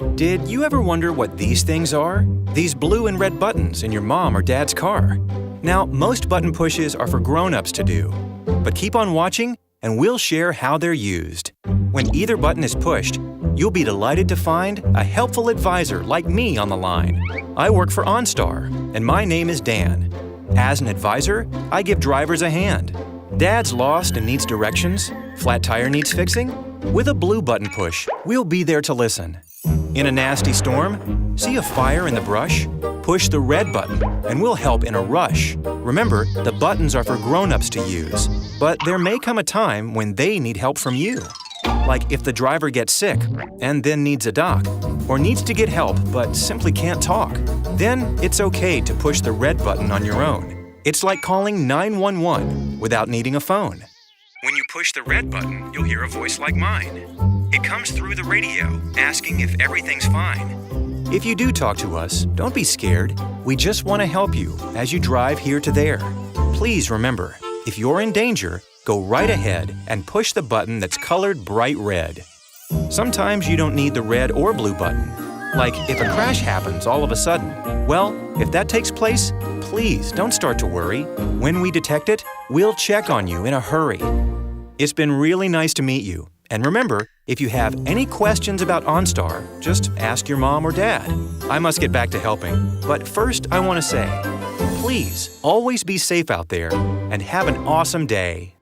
Did you ever wonder what these things are? These blue and red buttons in your mom or dad's car. Now, most button pushes are for grown-ups to do. But keep on watching and we'll share how they're used. When either button is pushed, you'll be delighted to find a helpful advisor like me on the line. I work for Onstar, and my name is Dan. As an advisor, I give drivers a hand. Dad's lost and needs directions? Flat tire needs fixing? With a blue button push, we'll be there to listen. In a nasty storm? See a fire in the brush? Push the red button, and we'll help in a rush. Remember, the buttons are for grown-ups to use, but there may come a time when they need help from you. Like if the driver gets sick and then needs a doc, or needs to get help but simply can't talk, then it's okay to push the red button on your own. It's like calling 911 without needing a phone. When you push the red button, you'll hear a voice like mine. It comes through the radio, asking if everything's fine. If you do talk to us, don't be scared. We just want to help you as you drive here to there. Please remember, if you're in danger, go right ahead and push the button that's colored bright red. Sometimes you don't need the red or blue button. Like if a crash happens all of a sudden. Well, if that takes place, please don't start to worry. When we detect it, we'll check on you in a hurry. It's been really nice to meet you. And remember, if you have any questions about OnStar, just ask your mom or dad. I must get back to helping. But first, I want to say, please always be safe out there and have an awesome day.